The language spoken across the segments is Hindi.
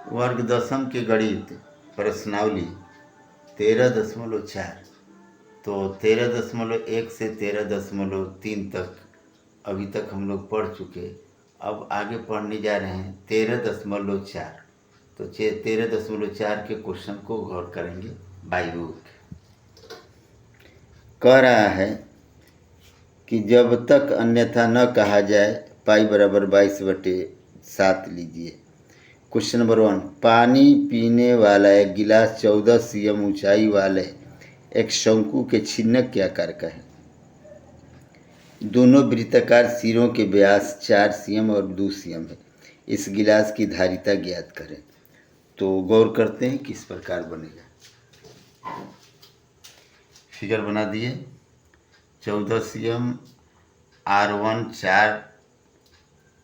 वर्ग दशम के गणित प्रश्नावली 13.4। तो 13.1 से 13.3 तक अभी तक हम लोग पढ़ चुके। अब आगे पढ़ने जा रहे हैं 13.4। तो 13.4 के क्वेश्चन को गौर करेंगे। बाई बुक कह रहा है कि जब तक अन्यथा न कहा जाए पाई बराबर 22/7 लीजिए। क्वेश्चन नंबर 1, पानी पीने वाला एक गिलास 14 cm ऊंचाई वाले एक शंकु के छिन्नक के आकार का है। दोनों वृत्ताकार सिरों के व्यास 4 cm और 2 cm है। इस गिलास की धारिता ज्ञात करें। तो गौर करते हैं किस प्रकार बनेगा। फिगर बना दिए। 14 cm R1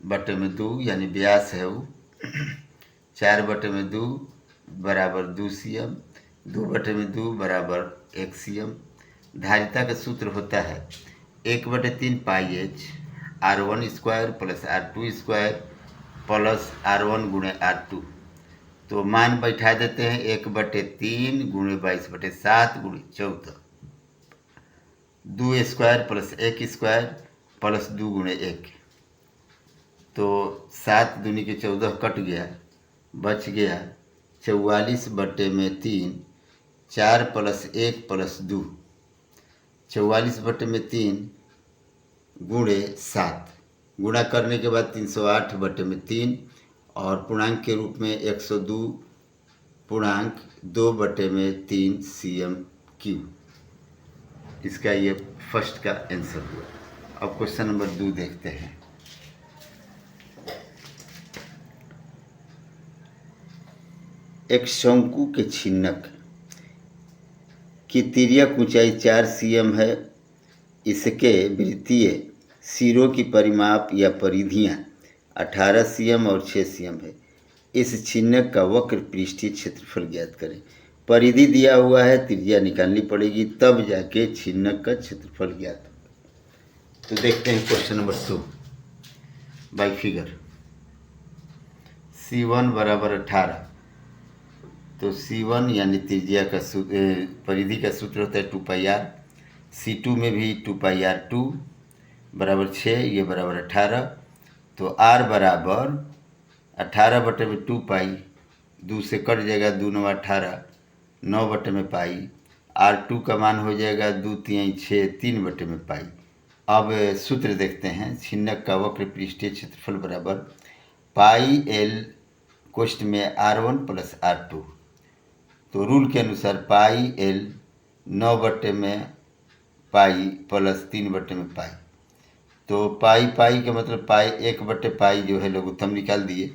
4/2 यानी व्यास है वो 4/2 बराबर 2 cm, 2/2 बराबर 1 cm। धारिता का सूत्र होता है 1/3 पाई H R1² plus R2² plus R1 गुणे R2। तो मान बैठा देते हैं 1/3 गुणे 22/7 गुणे 14, 2² प्लस 1² प्लस 2 गुणे 1। तो 7 दूनी के 14 कट गया, बच गया 44/3, 4 प्लस 1 प्लस 2, 44/3 गुणे 7। गुणा करने के बाद 308/3 और पूर्णांक के रूप में 102.2/3 cm³। इसका ये फर्स्ट का आंसर हुआ। अब क्वेश्चन नंबर 2 देखते हैं। एक शंकु के छिन्नक की तिर्यक ऊंचाई 4 cm है। इसके वृत्तीय सिरों की परिमाप या परिधियां 18 cm और 6 cm है। इस छिन्नक का वक्र पृष्ठीय क्षेत्रफल ज्ञात करें। परिधि दिया हुआ है, त्रिज्या निकालनी पड़ेगी, तब जाके छिन्नक का क्षेत्रफल ज्ञात होगा। तो देखते हैं question number 2 by figure. C1 बराबर 18। तो C1 यानी त्रिज्या का परिधि का सूत्र होता है 2πr। C2 में भी 2πr2 बराबर 6, ये बराबर 18। तो R बराबर 18/2π, 2 से कट जाएगा, 2 9 18, 9/पाई। R2 का मान हो जाएगा 2 3 6, 3/पाई। अब सूत्र देखते हैं। छिन्नक का वक्र पृष्ठीय क्षेत्रफल बराबर पाई L कोष्ठ में R1 प्लस R2। तो रूल के अनुसार पाई L 9/पाई प्लस 3/पाई। तो पाई पाई का मतलब पाई 1/पाई जो है लघुत्तम निकाल दिए,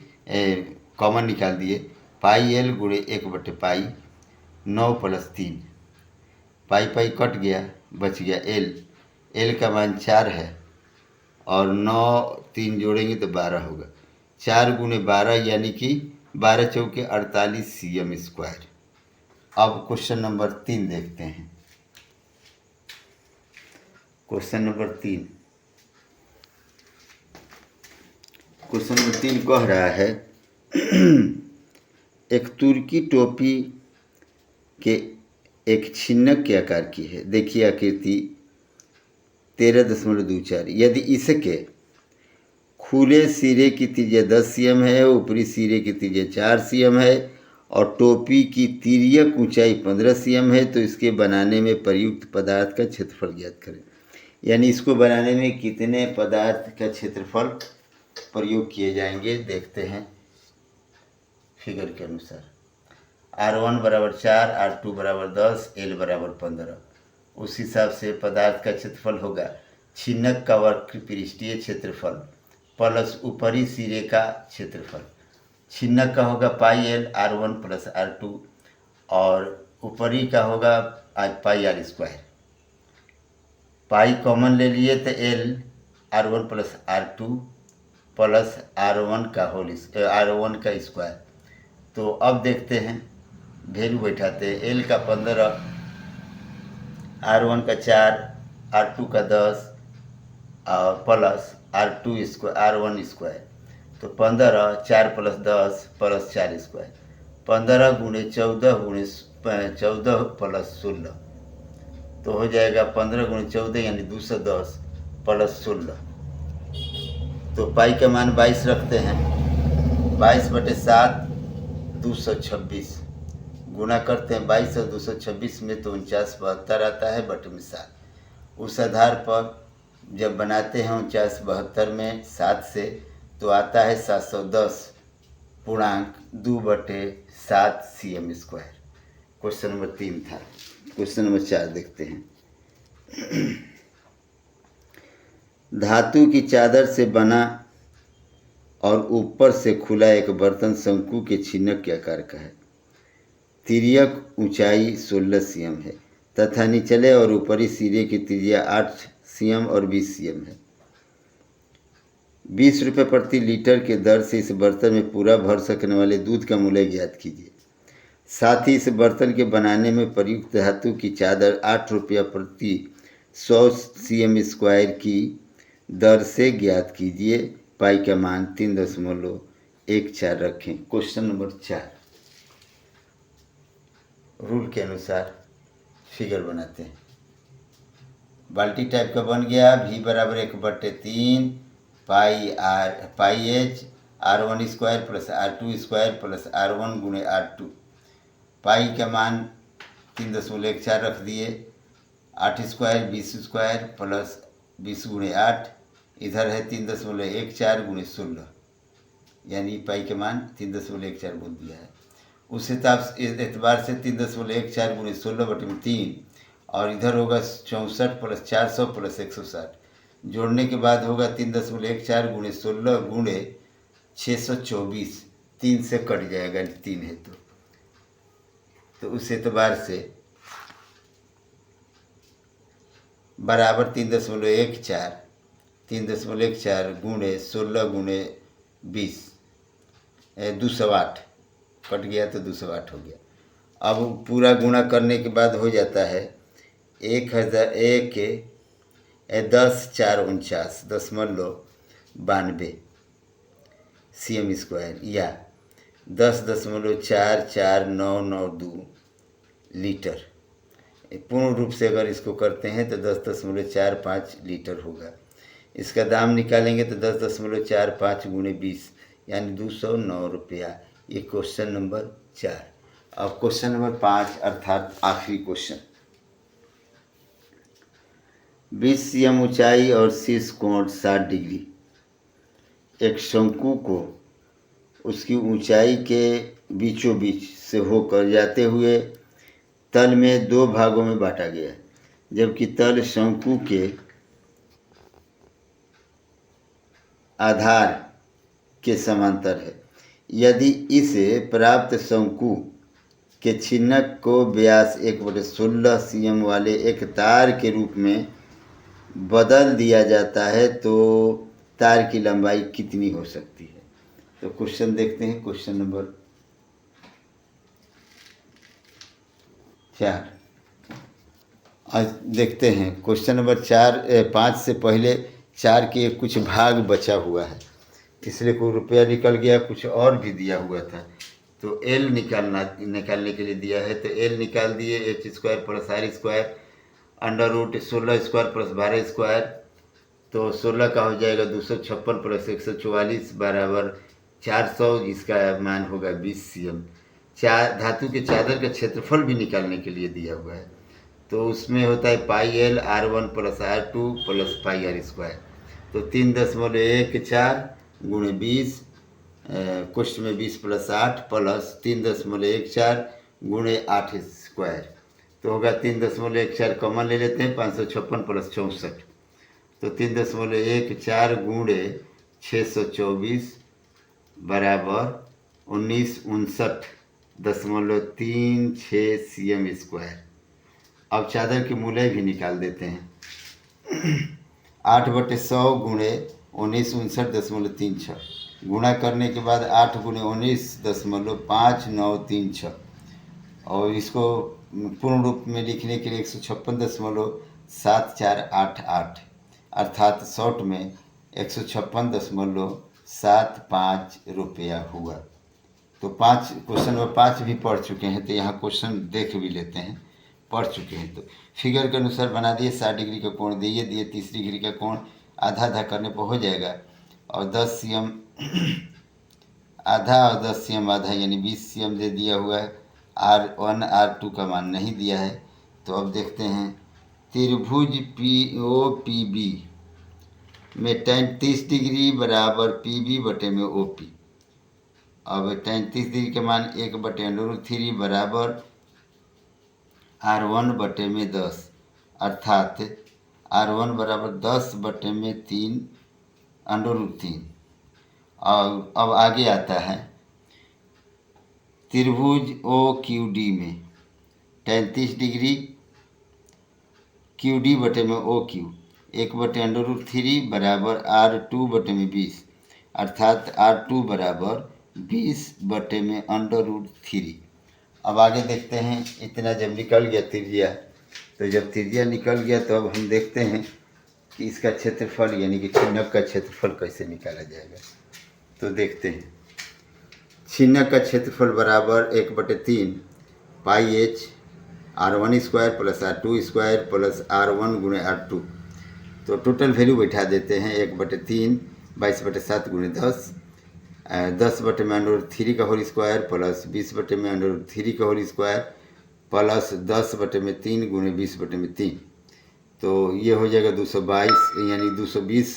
कॉमन निकाल दिए। पाई L गुणे 1/पाई, 9 प्लस 3, पाई पाई कट गया, बच गया L। L का मान 4 है और 9 3 जोड़ेंगे तो 12 होगा। 4 गुणे 12 यानी कि 12 चौके 48 cm²। अब क्वेश्चन नंबर 3 देखते हैं। क्वेश्चन नंबर 3 कह रहा है एक तुर्की टोपी के एक छिन्नक के आकार की है। देखिए आकृति 13.24। यदि इसके खुले सिरे की त्रिज्या 10 cm है, ऊपरी सिरे की त्रिज्या 4 cm है और टोपी की तिर्यक ऊंचाई 15 cm है, तो इसके बनाने में प्रयुक्त पदार्थ का क्षेत्रफल ज्ञात करें। यानी इसको बनाने में कितने पदार्थ का क्षेत्रफल प्रयोग किए जाएंगे, देखते हैं फिगर के अनुसार। R1 बराबर 4, R2 बराबर 10, L बराबर 15। उस हिसाब से पदार्थ का क्षेत्रफल होगा छिन्नक का वक्र पृष्ठीय क्षेत्रफल प्लस ऊपरी सिरे का क्षेत्रफल। छिन्नक का होगा पाई L R1 प्लस R2 और ऊपरी का होगा पाई R²। पाई कॉमन ले लिए तो L R1 plus R2 plus R1 का स्क्वायर। तो अब देखते हैं, वैल्यू बैठाते हैं। L का 15, R1 का 4, R2 का 10 और प्लस R1 स्क्वायर। तो 15 4 + 10 + 4 स्क्वायर, 15 × 14 × 14 + 16, तो हो जाएगा 15 × 14 यानी 210 + 16। तो पाई का मान 22 रखते हैं। 22/7 226 गुना करते हैं 22 और 226 में, तो 49/72 आता है, बटे में 7। उस आधार पर जब बनाते हैं 49/72 में 7 से, तो आता है 710.2/7 cm स्क्वायर। क्वेश्चन नंबर 3 था। क्वेश्चन नंबर 4 देखते हैं। धातु की चादर से बना और ऊपर से खुला एक बर्तन शंकु के छिन्नक के आकार का है। तिर्यक ऊंचाई 16 cm है तथा निचले और ऊपरी सिरे की त्रिज्या 8 cm और 20 cm है। 20 रुपये प्रति लीटर के दर से इस बर्तन में पूरा भर सकने वाले दूध का मूल्य ज्ञात कीजिए। साथ ही इस बर्तन के बनाने में प्रयुक्त धातु की चादर 8 रुपया प्रति 100 cm स्क्वायर की दर से ज्ञात कीजिए। पाई का मान 3.14 रखें। क्वेश्चन नंबर 4 रूल के अनुसार फिगर बनाते हैं। बाल्टी टाइप का बन गया। V = 1/3 पाई h r1 square + r2 square + r1 × r2। पाई का मान 3.14 रख दिए। 8 स्क्वायर 20 स्क्वायर + 20 × 8, इधर है 3.14 × 16, यानी पाई के मान 3.14 बोल दिया है। उस एतबार से 3.14 × 16/3, और इधर होगा 64 + 400 + 160, जोड़ने के बाद होगा 3.14 × 16 × 624। 3 से कट जाएगा, 3 है तो उस एतबार से बराबर 3.14 × 16 × 20 208 कट गया तो 208 हो गया। अब पूरा गुणा करने के बाद हो जाता है 10,449.92 cm स्क्वायर या 10.44992 लीटर। पूर्ण रूप से अगर इसको करते हैं तो 10.45 लीटर होगा। इसका दाम निकालेंगे तो 10.45 × 20 यानी 209 रुपया। ये क्वेश्चन नंबर 4। अब क्वेश्चन नंबर 5 अर्थात आखिरी क्वेश्चन। 20 cm ऊंचाई और शीर्ष कोण 60 डिग्री एक शंकु को उसकी ऊंचाई के बीचों बीच से होकर जाते हुए तल में 2 भागों में बांटा गया, जबकि तल शंकु के आधार के समांतर है। यदि इसे प्राप्त शंकु के छिन्नक को व्यास 1/16 cm वाले एक तार के रूप में बदल दिया जाता है तो तार की लंबाई कितनी हो सकती है? तो क्वेश्चन देखते हैं। क्वेश्चन नंबर 4 आज देखते हैं। क्वेश्चन नंबर 5 से पहले 4 के कुछ भाग बचा हुआ है, इसलिए कोई रुपया निकल गया, कुछ और भी दिया हुआ था तो L निकालने के लिए दिया है। तो L निकाल दिए। h square + r square √16 square + 12 square, तो 16 का हो जाएगा 256 + 144 बराबर 400, जिसका मान होगा 20 cm। धातु के चादर का क्षेत्रफल भी निकालने के लिए दिया हुआ है, तो उसमें होता है पाई L r1 + r2 + पाई r स्क्वायर, तो 3.14 × 20 कोष्ठ में 20 + 8 + 3.14 × 8 स्क्वायर, तो होगा 3.14 कॉमन ले लेते हैं। 556 + 64, तो 3.14 × 624 बराबर 1959.36 cm स्क्वायर। अब चादर के मूल्य भी निकाल देते हैं। 8/100 × 1959.36 गुणा करने के बाद 8 × 19.5936, और इसको पूर्ण रूप में लिखने के लिए 156.7488 अर्थात शॉर्ट में 156.74 रुपया हुआ। तो 5 क्वेश्चन में 5 भी पढ़ चुके हैं, तो यहाँ क्वेश्चन देख भी लेते हैं, पढ़ चुके हैं। तो फिगर के अनुसार बना दिए, 60 डिग्री का कोण दिए 30 डिग्री का कोण आधा आधा करने पर हो जाएगा। और 10 cm आधा और 10 cm आधा यानी 20 cm दे दिया हुआ है। R1 R2 का मान नहीं दिया है। तो अब देखते हैं त्रिभुज POPB में tan 30 डिग्री बराबर PB बटे में OP। अब tan 30 डिग्री के मान 1/√3 बराबर R1 बटे में 10, अर्थात R1 बराबर 10 बटे में 3 √3। और अब आगे आता है त्रिभुज OQD में tan 30 डिग्री QD बटे में OQ 1/√3 बराबर R2 बटे में 20, अर्थात R2 बराबर 20 बटे में √3। अब आगे देखते हैं, इतना जब निकल गया त्रिज्या, तो जब त्रिज्या निकल गया तो अब हम देखते हैं कि इसका क्षेत्रफल यानी कि छिन्नक का क्षेत्रफल कैसे निकाला जाएगा। तो देखते हैं, छिन्नक का क्षेत्रफल बराबर 1/3 पाई h R1² plus R2² plus R1 गुणे R2। तो टोटल वैल्यू बैठा देते हैं 1/3 22/7 गुणे 10, 10 बटे में √3 का होल स्क्वायर प्लस 20 बटे में √3 का होल स्क्वायर प्लस 10 बटे में 3 गुणे 20 बटे में 3। तो ये हो जाएगा 222 यानी 220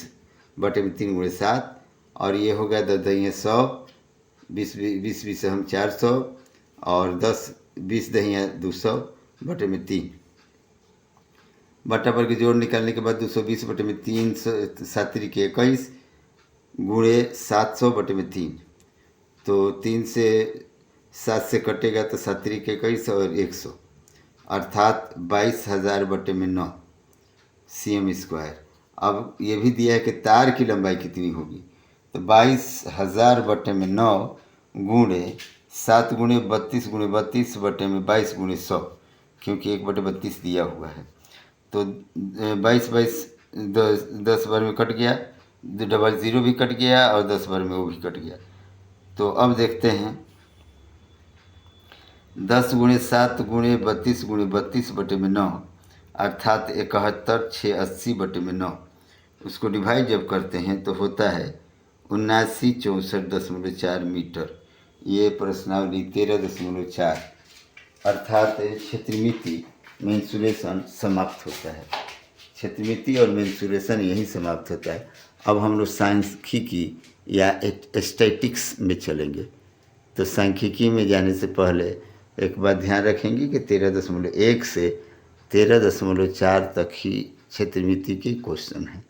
बटे में 3 गुणे 7। और ये हो गया 10 दहिया 100, 20 से हम 400 और 20 दहिया 200 बटे में 3। बटा पर के जोड़ निकालने के बाद 220 बटे में 3 7 के 21 गुणे 700 बटे में 3। तो 3 से 7 से कटेगा तो 7 के 21 और 100, अर्थात 22,000 बटे में 9 cm²। अब ये भी दिया है कि तार की लंबाई कितनी होगी, तो 22,000 बटे में 9 गुणे 7 गुणे 32 गुणे 32 बटे में 22 गुणे 100, क्योंकि 1/32 दिया हुआ है। तो 22 10 बार में कट गया, 00 भी कट गया और 10 बार में वो भी कट गया। तो अब देखते हैं 10 गुणे 7 गुणे 32 गुणे 32 बटे में 9, अर्थात 71 6 80 बटे में 9। उसको डिवाइड जब करते हैं तो होता है 7964.4 मीटर। ये प्रश्नावली 13.4, अर्थात क्षेत्रमिति मेंसुरेशन समाप्त होता है। क्षेत्रमिति और मेंसुरेशन यही समाप्त होता है। अब हम लोग सांख्यिकी या स्टैटिक्स में चलेंगे। तो सांख्यिकी में जाने से पहले एक बात ध्यान रखेंगे कि 13.1 से 13.4 तक ही क्षेत्रमिति के क्वेश्चन हैं।